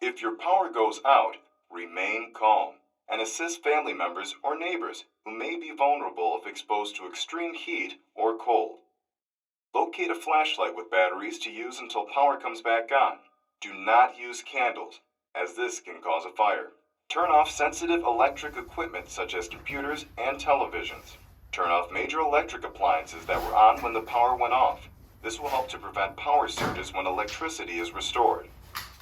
If your power goes out, remain calm and assist family members or neighbors who may be vulnerable if exposed to extreme heat or cold. Locate a flashlight with batteries to use until power comes back on. Do not use candles, as this can cause a fire. Turn off sensitive electric equipment such as computers and televisions. Turn off major electric appliances that were on when the power went off. This will help to prevent power surges when electricity is restored.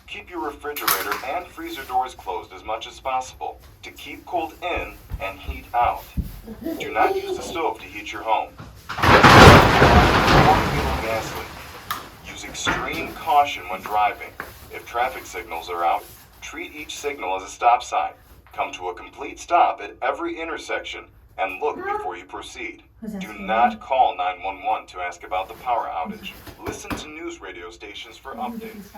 Keep your refrigerator and freezer doors closed as much as possible to keep cold in and heat out. Do not use the stove to heat your home. Gas leak. Use extreme caution when driving. If traffic signals are out, treat each signal as a stop sign. Come to a complete stop at every intersection and look before you proceed. Do not call 911 to ask about the power outage. Listen to news radio stations for updates.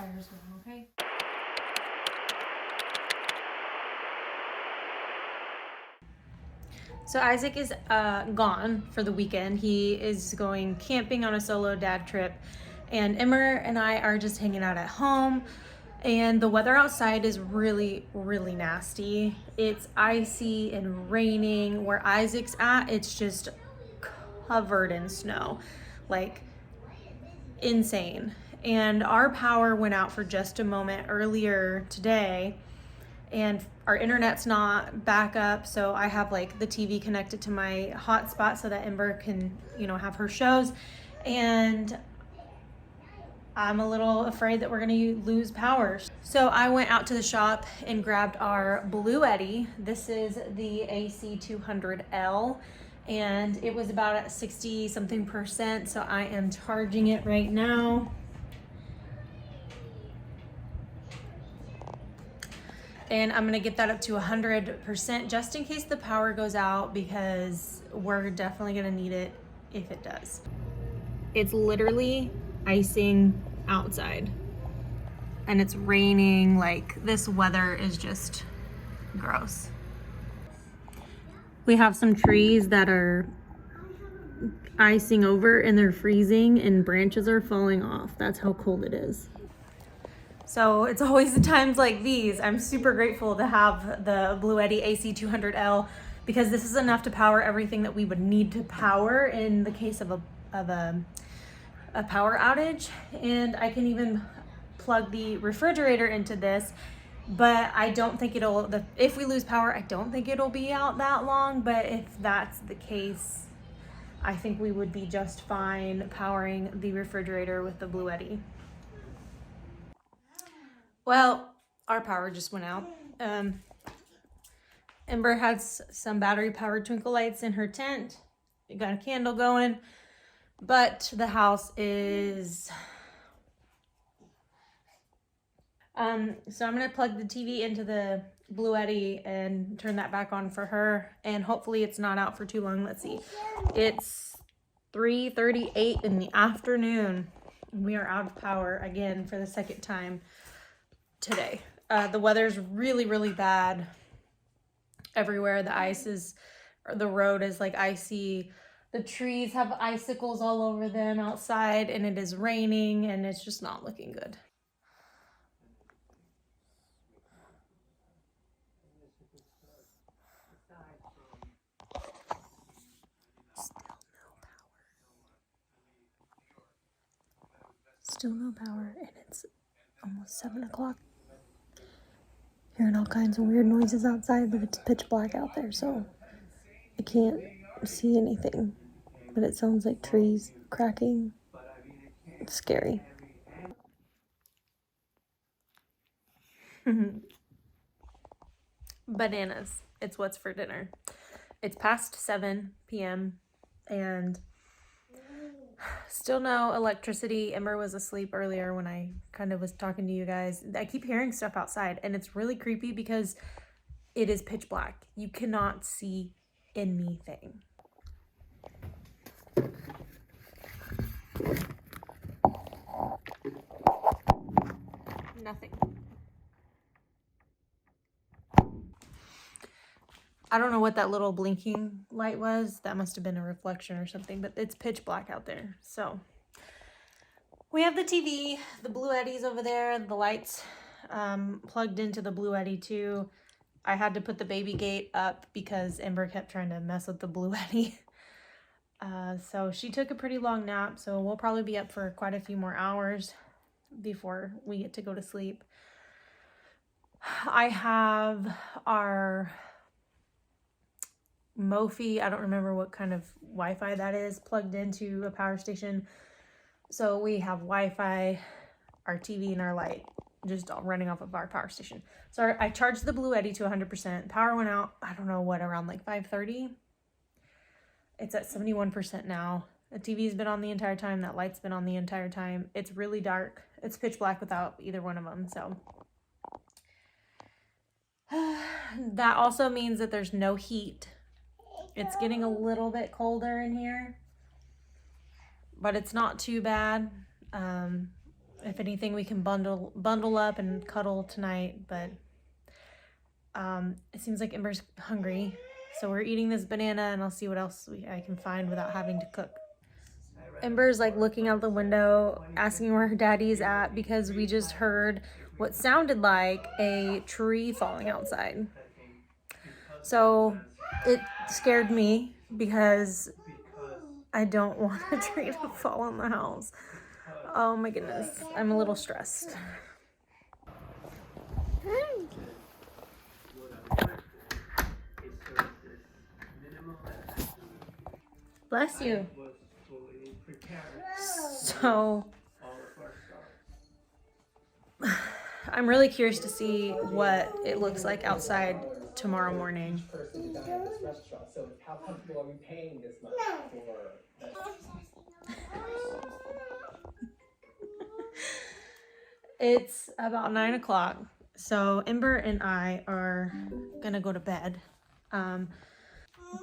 So Isaac is gone for the weekend. He is going camping on a solo dad trip, and Emmer and I are just hanging out at home. And the weather outside is really, really nasty. It's icy and raining. Where Isaac's at, it's just covered in snow, like insane. And our power went out for just a moment earlier today, and our internet's not back up, so I have like the TV connected to my hotspot so that Ember can, have her shows. And I'm a little afraid that we're gonna lose power. So I went out to the shop and grabbed our Bluetti. This is the AC200L, and it was about at 60 something percent, so I am charging it right now. And I'm gonna get that up to 100% just in case the power goes out, because we're definitely gonna need it if it does. It's literally icing outside and it's raining. Like, this weather is just gross. We have some trees that are icing over and they're freezing and branches are falling off. That's how cold it is. So it's always the times like these. I'm super grateful to have the Bluetti AC200L, because this is enough to power everything that we would need to power in the case of a power outage. And I can even plug the refrigerator into this, but I don't think if we lose power, I don't think it'll be out that long. But if that's the case, I think we would be just fine powering the refrigerator with the Bluetti. Well, our power just went out. Ember has some battery-powered twinkle lights in her tent. We got a candle going, but the house is... So I'm gonna plug the TV into the Bluetti and turn that back on for her, and hopefully it's not out for too long. Let's see. It's 3:38 in the afternoon, and we are out of power again for the second time today. The weather's really, really bad everywhere. The road is like icy. The trees have icicles all over them outside, and it is raining, and it's just not looking good. Still no power, and it's almost 7 o'clock. Hearing all kinds of weird noises outside, but it's pitch black out there, so I can't see anything. But it sounds like trees cracking. It's scary. Bananas. It's what's for dinner. It's past 7 p.m. and still no electricity. Ember was asleep earlier when I kind of was talking to you guys. I keep hearing stuff outside, and it's really creepy because it is pitch black. You cannot see anything. Nothing. I don't know what that little blinking light was. That must have been a reflection or something, but it's pitch black out there. So We have the TV, the Blue Eddies over there, the lights plugged into the Blue Eddy too. I had to put the baby gate up because Ember kept trying to mess with the Blue Eddy. So she took a pretty long nap, so we'll probably be up for quite a few more hours before we get to go to sleep. I have our Mophie, I don't remember what kind of Wi-Fi that is, plugged into a power station. So we have Wi-Fi, our TV, and our light just all running off of our power station. So I charged the Blue Eddy to 100%. Power went out, I don't know what, around like 5:30. It's at 71% now. The TV's been on the entire time. That light's been on the entire time. It's really dark. It's pitch black without either one of them. So that also means that there's no heat. It's getting a little bit colder in here, but it's not too bad. If anything, we can bundle up and cuddle tonight, but it seems like Ember's hungry. So we're eating this banana, and I'll see what else I can find without having to cook. Ember's like looking out the window, asking where her daddy's at because we just heard what sounded like a tree falling outside. So it scared me because I don't want a tree to fall on the house. Oh my goodness, I'm a little stressed. Bless you. So I'm really curious to see what it looks like outside tomorrow morning. So how comfortable are we paying this much for? It's about 9 o'clock. So Ember and I are gonna go to bed.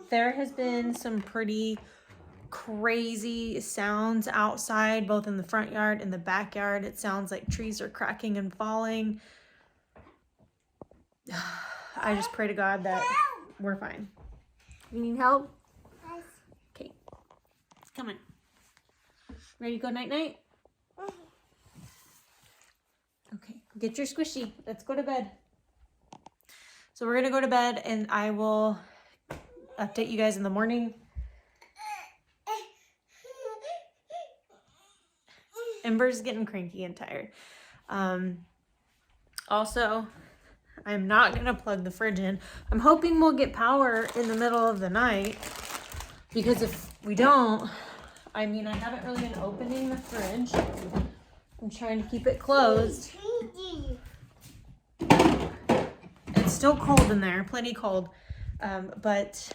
There has been some pretty crazy sounds outside, both in the front yard and the backyard. It sounds like trees are cracking and falling. I just pray to God that we're fine. You need help? Okay. Come on. Ready to go night-night? Okay. Get your squishy. Let's go to bed. So we're going to go to bed, and I will update you guys in the morning. Ember's getting cranky and tired. Also, I'm not going to plug the fridge in. I'm hoping we'll get power in the middle of the night, because if we don't, I mean, I haven't really been opening the fridge. I'm trying to keep it closed. It's still cold in there, plenty cold. But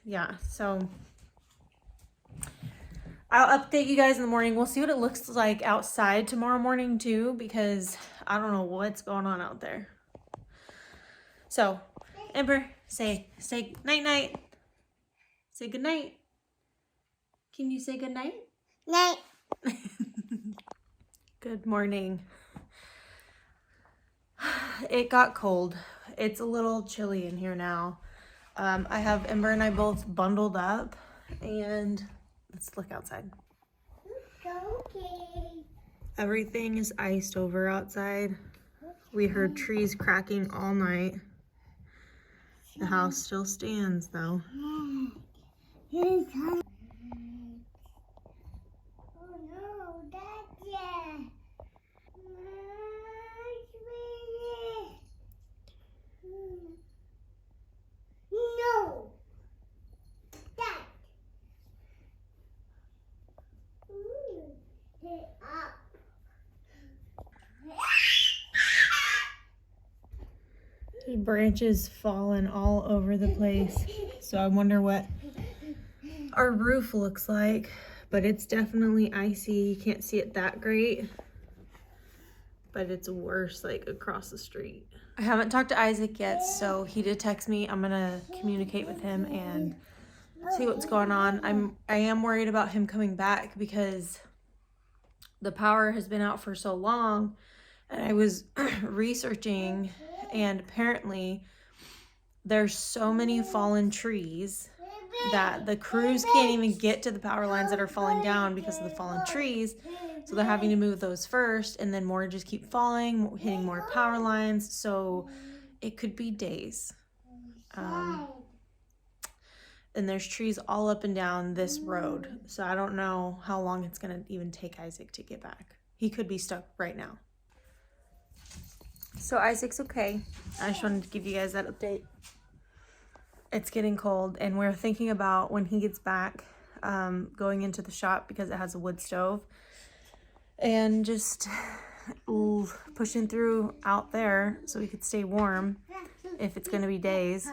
yeah, so I'll update you guys in the morning. We'll see what it looks like outside tomorrow morning too, because I don't know what's going on out there. So, Ember, say night-night. Say good night. Can you say good night? Night. Good morning. It got cold. It's a little chilly in here now. I have Ember and I both bundled up, and let's look outside. Okay. Everything is iced over outside. We heard trees cracking all night. The house still stands though. Oh no, that's no. Dad. Get up. There's branches falling all over the place. So I wonder what our roof looks like, but it's definitely icy. You can't see it that great, but it's worse like across the street. I haven't talked to Isaac yet, so he did text me. I'm gonna communicate with him and see what's going on. I am worried about him coming back because the power has been out for so long, and I was researching, and apparently there's so many fallen trees that the crews can't even get to the power lines that are falling down because of the fallen trees. So they're having to move those first, and then more just keep falling, hitting more power lines. So it could be days. And there's trees all up and down this road. So I don't know how long it's going to even take Isaac to get back. He could be stuck right now. So Isaac's okay. I just wanted to give you guys that update. It's getting cold, and we're thinking about when he gets back, going into the shop because it has a wood stove, and just pushing through out there so we could stay warm if it's going to be days.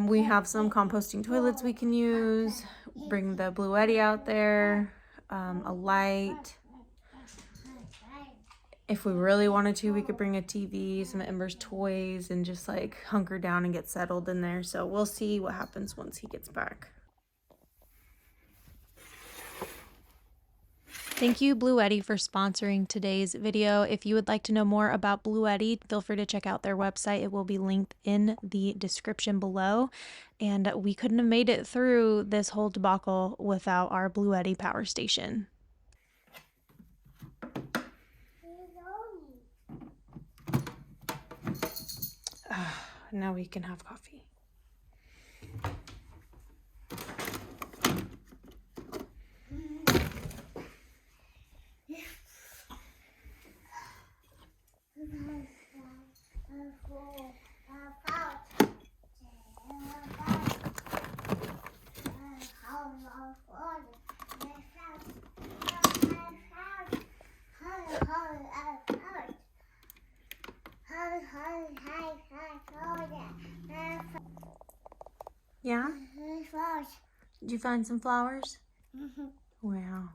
We have some composting toilets we can use, bring the Bluetti out there, a light. If we really wanted to, we could bring a TV, some Ember's toys, and just like hunker down and get settled in there. So we'll see what happens once he gets back. Thank you, Bluetti, for sponsoring today's video. If you would like to know more about Bluetti, feel free to check out their website. It will be linked in the description below. And we couldn't have made it through this whole debacle without our Bluetti power station. Now we can have coffee. Yeah? Did you find some flowers? Wow.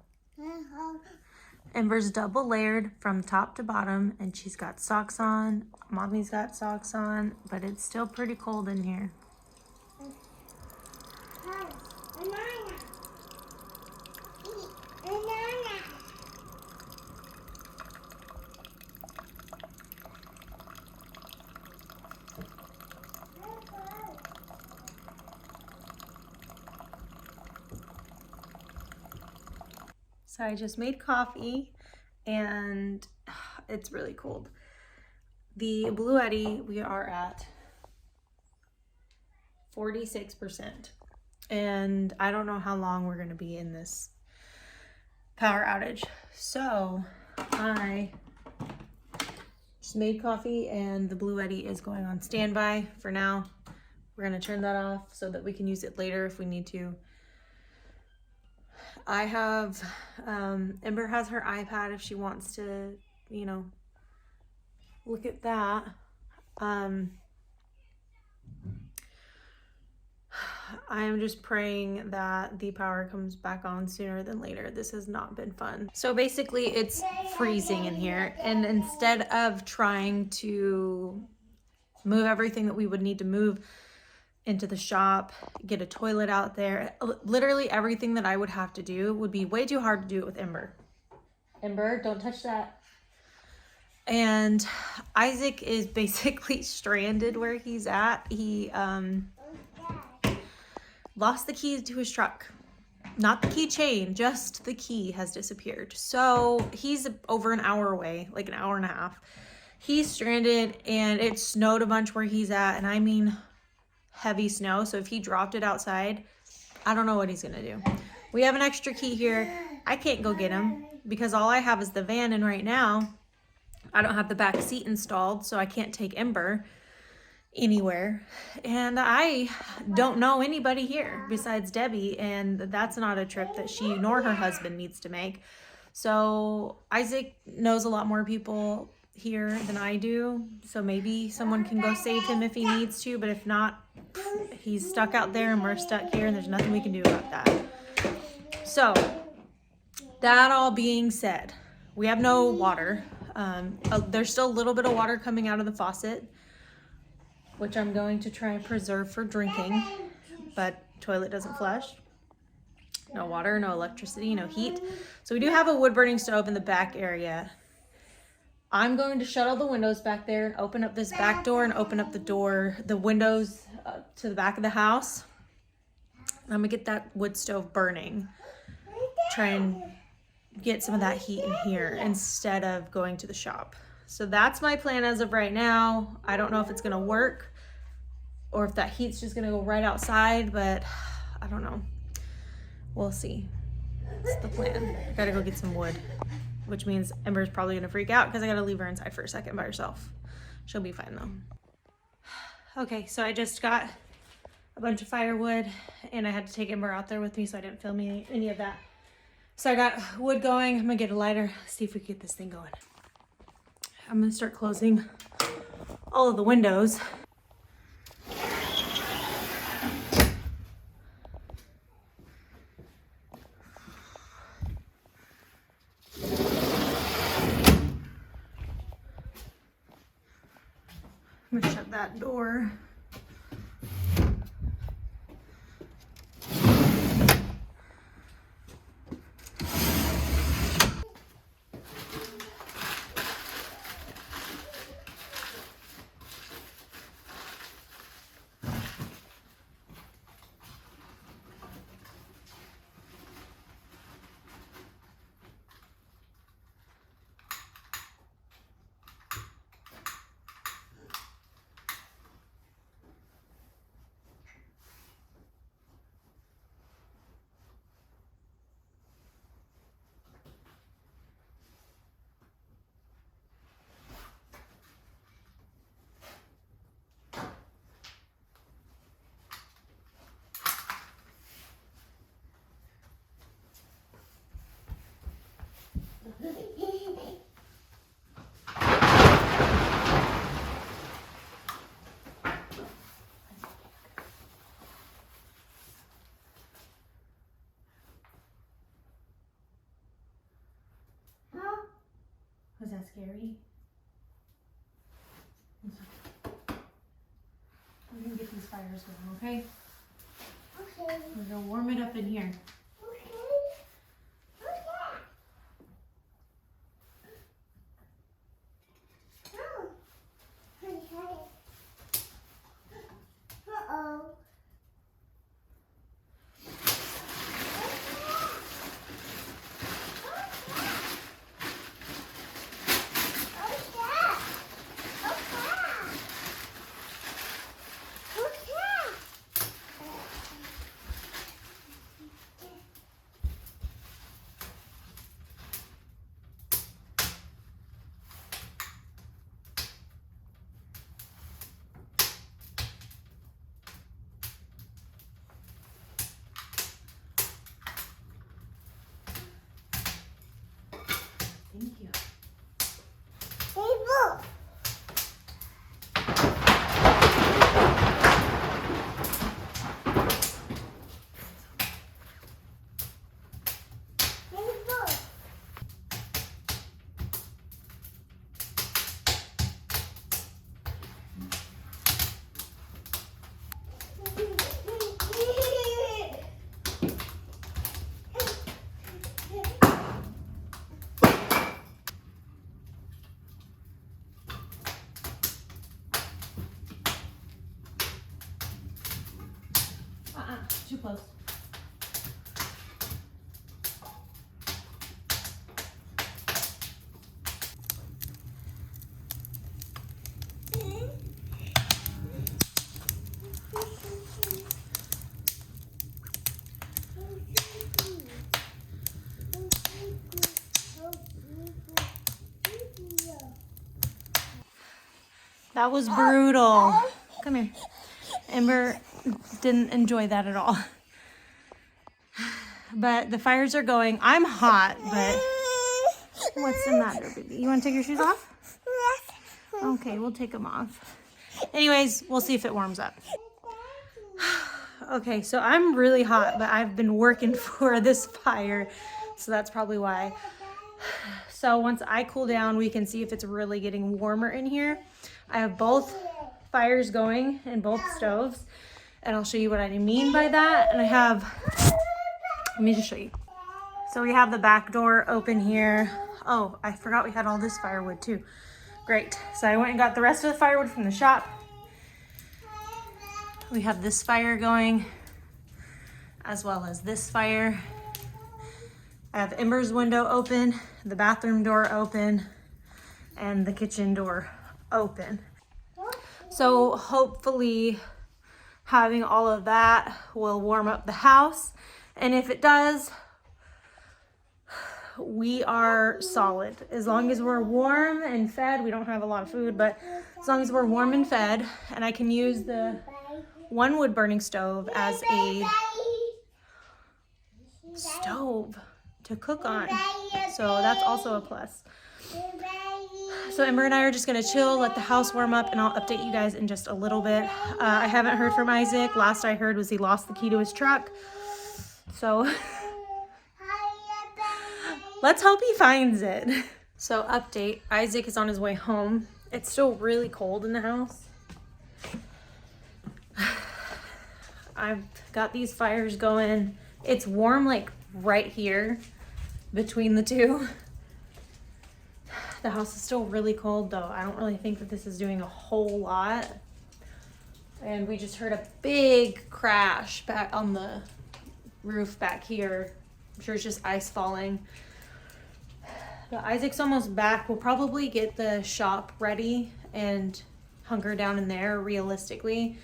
Ember's double layered from top to bottom, and she's got socks on. Mommy's got socks on, but it's still pretty cold in here. So I just made coffee, and it's really cold. The Bluetti, we are at 46%. And I don't know how long we're going to be in this power outage. So I just made coffee, and the Bluetti is going on standby for now. We're going to turn that off so that we can use it later if we need to. I have, Ember has her iPad if she wants to, you know, look at that. I am just praying that the power comes back on sooner than later. This has not been fun. So basically it's freezing in here, and instead of trying to move everything that we would need to move into the shop, get a toilet out there, literally everything that I would have to do would be way too hard to do it with Ember. Ember, don't touch that. And Isaac is basically stranded where he's at. He lost the keys to his truck. Not the keychain, just the key has disappeared. So he's over an hour away, like an hour and a half. He's stranded, and it snowed a bunch where he's at, and I mean heavy snow. So if he dropped it outside, I don't know what he's gonna do. We have an extra key here. I can't go get him because all I have is the van, and right now I don't have the back seat installed, so I can't take Ember anywhere, and I don't know anybody here besides Debbie, and that's not a trip that she nor her husband needs to make. So Isaac knows a lot more people here than I do, so maybe someone can go save him if he needs to, but if not, he's stuck out there and we're stuck here, and there's nothing we can do about that. So that all being said, we have no water. There's still a little bit of water coming out of the faucet, which I'm going to try and preserve for drinking, but toilet doesn't flush. No water, no electricity, no heat. So we do have a wood burning stove in the back area. I'm going to shut all the windows back there and open up this back door and open up the windows to the back of the house. I'm gonna get that wood stove burning. Try and get some of that heat in here instead of going to the shop. So that's my plan as of right now. I don't know if it's gonna work or if that heat's just gonna go right outside, but I don't know. We'll see. That's the plan. I gotta go get some wood, which means Ember's probably gonna freak out because I gotta leave her inside for a second by herself. She'll be fine though. Okay, so I just got a bunch of firewood and I had to take Ember out there with me so I didn't film any of that. So I got wood going. I'm gonna get a lighter, see if we can get this thing going. I'm gonna start closing all of the windows. I'm gonna shut that door. Was that scary? We're gonna get these fires going, okay? Okay. We're gonna warm it up in here. Thank you. Too close. That was brutal. Come here. Ember didn't enjoy that at all. But the fires are going. I'm hot, but what's the matter, baby? You want to take your shoes off? Okay, we'll take them off. Anyways, we'll see if it warms up. Okay, so I'm really hot, but I've been working for this fire, so that's probably why. So once I cool down, we can see if it's really getting warmer in here. I have both fires going in both stoves, and I'll show you what I mean by that. And I have, let me just show you. So we have the back door open here. Oh, I forgot we had all this firewood too. Great. So I went and got the rest of the firewood from the shop. We have this fire going, as well as this fire. I have Ember's window open, the bathroom door open, and the kitchen door open. So hopefully having all of that will warm up the house. And if it does, we are solid. As long as we're warm and fed, we don't have a lot of food, but as long as we're warm and fed, and I can use the one wood burning stove as a stove to cook on. So that's also a plus. So Ember and I are just gonna chill, let the house warm up, and I'll update you guys in just a little bit. I haven't heard from Isaac. Last I heard was he lost the key to his truck. So let's hope he finds it. So update, Isaac is on his way home. It's still really cold in the house. I've got these fires going. It's warm like right here between the two. The house is still really cold though. I don't really think that this is doing a whole lot. And we just heard a big crash back on the roof back here. I'm sure it's just ice falling. But Isaac's almost back. We'll probably get the shop ready and hunker down in there realistically.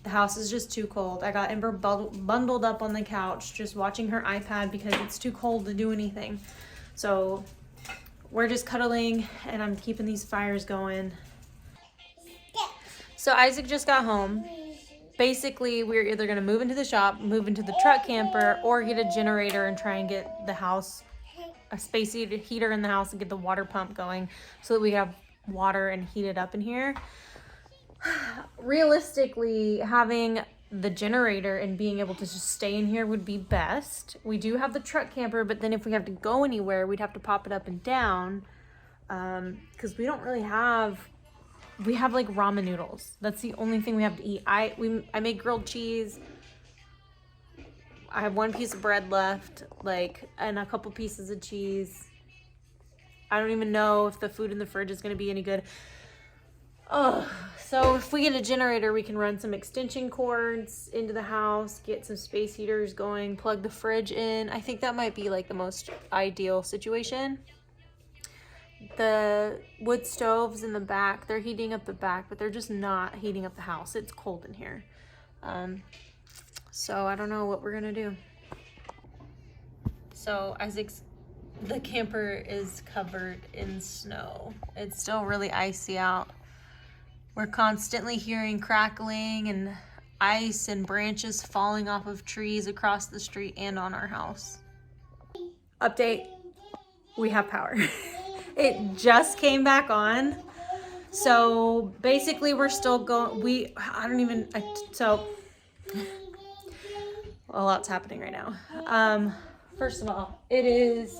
The house is just too cold. I got Ember bundled up on the couch just watching her iPad because it's too cold to do anything. So we're just cuddling and I'm keeping these fires going. So Isaac just got home. Basically, we're either gonna move into the shop, move into the truck camper, or get a generator and try and get the house, a space heater in the house and get the water pump going so that we have water and heat it up in here. Realistically, having the generator and being able to just stay in here would be best. We do have the truck camper, but then if we have to go anywhere, we'd have to pop it up and down because we don't really have, we have like ramen noodles. That's the only thing we have to eat. I made grilled cheese. I have one piece of bread left, like, and a couple pieces of cheese. I don't even know if the food in the fridge is going to be any good. Oh, so if we get a generator, we can run some extension cords into the house, get some space heaters going, plug the fridge in. I think that might be like the most ideal situation. The wood stoves in the back, they're heating up the back, but they're just not heating up the house. It's cold in here. So I don't know what we're gonna do. So the camper is covered in snow. It's still really icy out. We're constantly hearing crackling and ice and branches falling off of trees across the street and on our house. Update, we have power. It just came back on. So basically we're still going, so a lot's happening right now. First of all, it is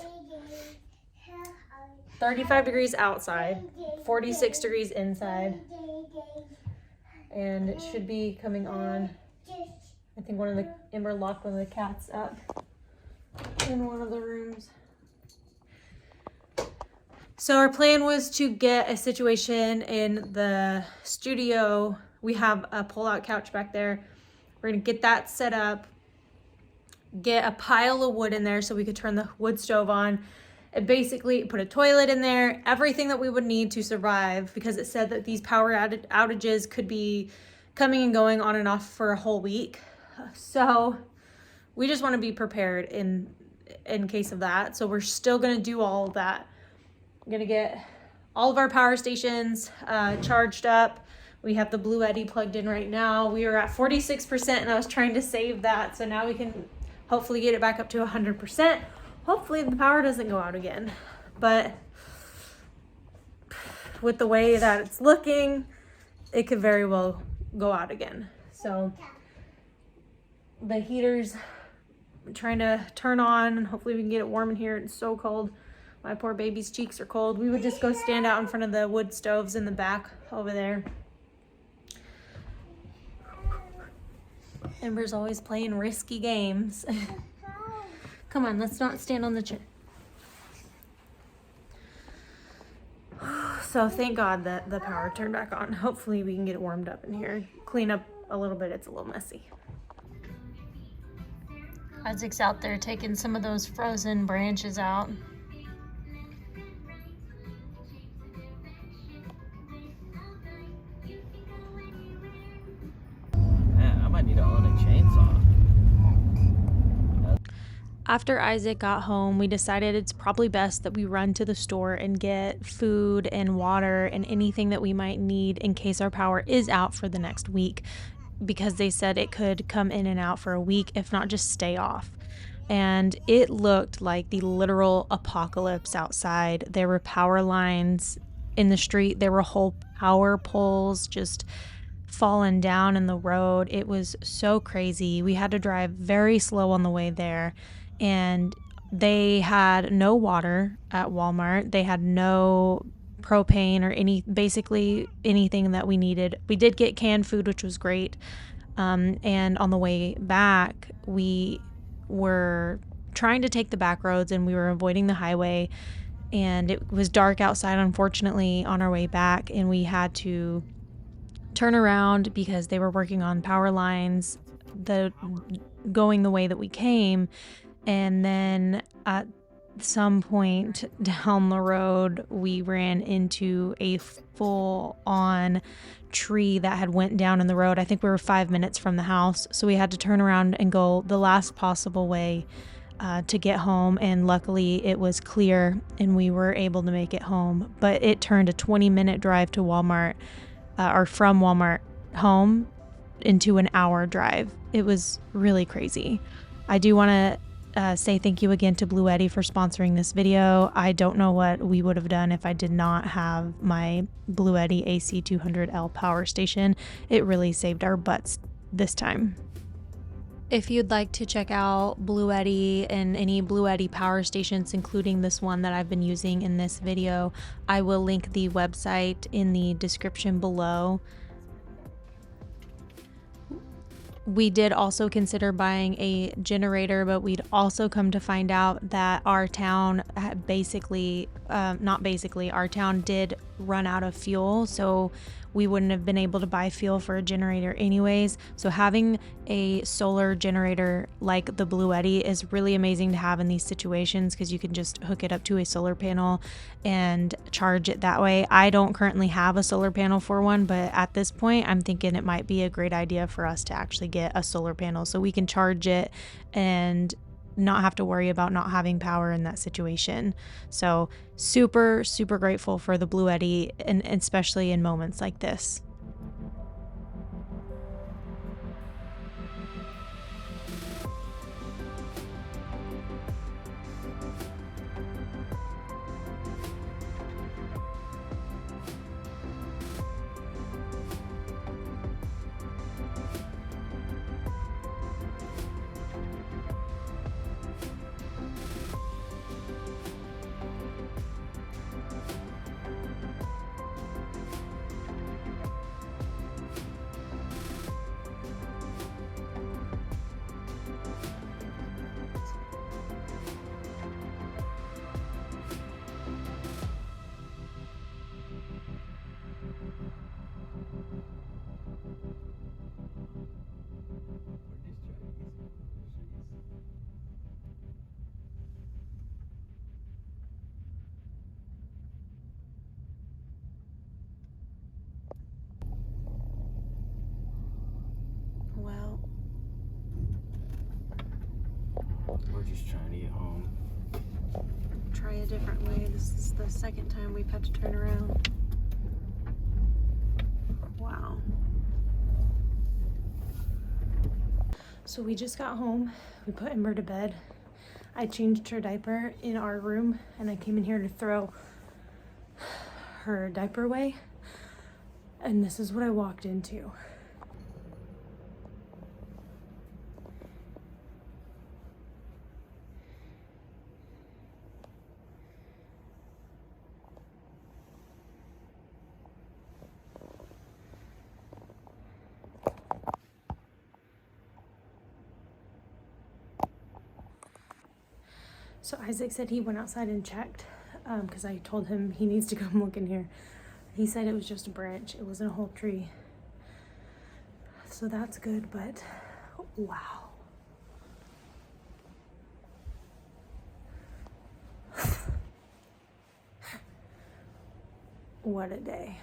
35 degrees outside, 46 degrees inside. And it should be coming on. I think Ember locked one of the cats up in one of the rooms. So our plan was to get a situation in the studio. We have a pull-out couch back there. We're gonna get that set up, get a pile of wood in there so we could turn the wood stove on, and basically put a toilet in there, everything that we would need to survive, because it said that these power outages could be coming and going on and off for a whole week. So we just want to be prepared in case of that. So we're still going to do all of that. I'm going to get all of our power stations charged up. We have the Blue Eddy plugged in right now. We are at 46% and I was trying to save that. So now we can hopefully get it back up to 100%. Hopefully the power doesn't go out again, but with the way that it's looking, it could very well go out again. So the heater's trying to turn on and hopefully we can get it warm in here. It's so cold. My poor baby's cheeks are cold. We would just go stand out in front of the wood stoves in the back over there. Ember's always playing risky games. Come on, let's not stand on the chair. So thank God that the power turned back on. Hopefully we can get it warmed up in here. Clean up a little bit, it's a little messy. Isaac's out there taking some of those frozen branches out. Man, I might need to own a chainsaw. After Isaac got home, we decided it's probably best that we run to the store and get food and water and anything that we might need in case our power is out for the next week, because they said it could come in and out for a week, if not just stay off. And it looked like the literal apocalypse outside. There were power lines in the street. There were whole power poles just fallen down in the road. It was so crazy. We had to drive very slow on the way there. And they had no water at Walmart. They had no propane or basically anything that we needed. We did get canned food, which was great. And on the way back, we were trying to take the back roads and we were avoiding the highway. And it was dark outside, unfortunately, on our way back. And we had to turn around because they were working on power lines going the way that we came. And then at some point down the road, we ran into a full-on tree that had went down in the road. I think we were 5 minutes from the house, so we had to turn around and go the last possible way to get home. And luckily it was clear and we were able to make it home. But it turned a 20-minute drive to Walmart, or from Walmart home, into an hour drive. It was really crazy. I do want to say thank you again to Blue Eddy for sponsoring this video. I don't know what we would have done if I did not have my Blue Eddy AC200L power station. It really saved our butts this time. If you'd like to check out Blue Eddy and any Blue Eddy power stations, including this one that I've been using in this video, I will link the website in the description below. We did also consider buying a generator, but we'd also come to find out that our town our town did run out of fuel, so we wouldn't have been able to buy fuel for a generator anyways. So having a solar generator like the Blue Eddy is really amazing to have in these situations, because you can just hook it up to a solar panel and charge it that way. I don't currently have a solar panel for one, but at this point I'm thinking it might be a great idea for us to actually get a solar panel so we can charge it and not have to worry about not having power in that situation. So super, super grateful for the Blue Eddy, and especially in moments like this. Well, We're just trying to get home. try a different way. This is the second time we've had to turn around. Wow. So we just got home. We put Ember to bed. I changed her diaper in our room, and I came in here to throw her diaper away. And this is what I walked into. So Isaac said he went outside and checked, because I told him he needs to come look in here. He said it was just a branch. It wasn't a whole tree. So that's good, but wow. What a day.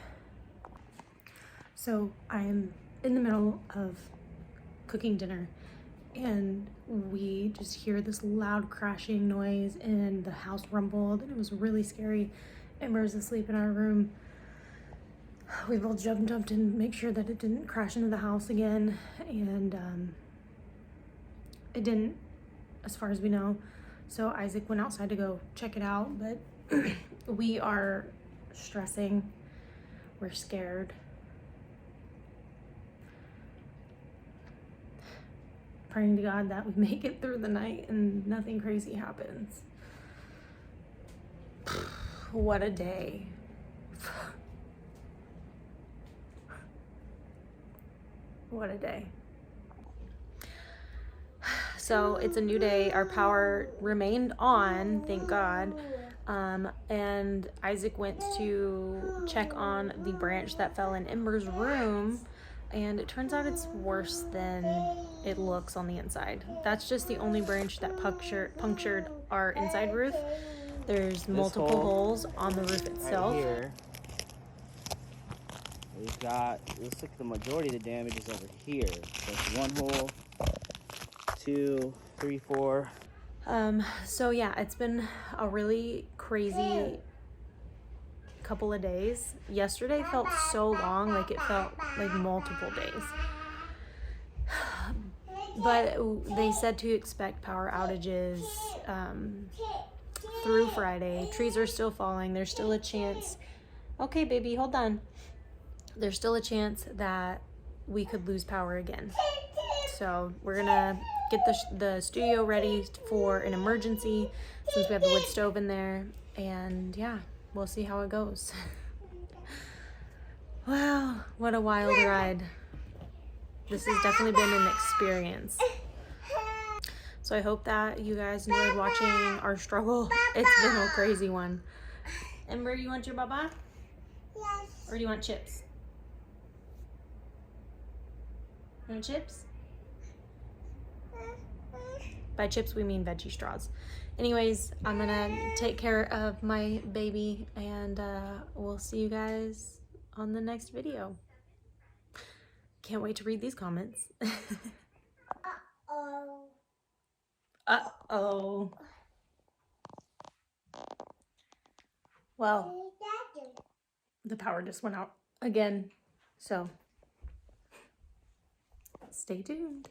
So I am in the middle of cooking dinner and we just hear this loud crashing noise and the house rumbled and it was really scary. Emmer's asleep in our room. We both jumped in to make sure that it didn't crash into the house again, and it didn't, as far as we know. So Isaac went outside to go check it out, but we are stressing. We're scared. Praying to God that we make it through the night and nothing crazy happens. What a day. What a day. So it's a new day. Our power remained on, thank God. And Isaac went to check on the branch that fell in Ember's room, and it turns out it's worse than it looks on the inside. That's just the only branch that punctured our inside roof. There's multiple holes on the roof itself. Right here, we've got, it looks like the majority of the damage is over here. So it's 1 hole, 2, 3, 4. So yeah, it's been a really crazy couple of days. Yesterday felt so long, like it felt like multiple days. But they said to expect power outages through Friday. Trees are still falling. There's still a chance. Okay, baby, hold on. There's still a chance that we could lose power again. So we're gonna get the studio ready for an emergency since we have the wood stove in there. And yeah, we'll see how it goes. Wow, what a wild ride. This has definitely been an experience. So I hope that you guys enjoyed watching our struggle. It's been a crazy one. Ember, you want your baba? Yes. Or do you want chips? You want chips? By chips, we mean veggie straws. Anyways, I'm gonna take care of my baby and we'll see you guys on the next video. Can't wait to read these comments. Uh-oh. Uh-oh. Well, the power just went out again, so stay tuned.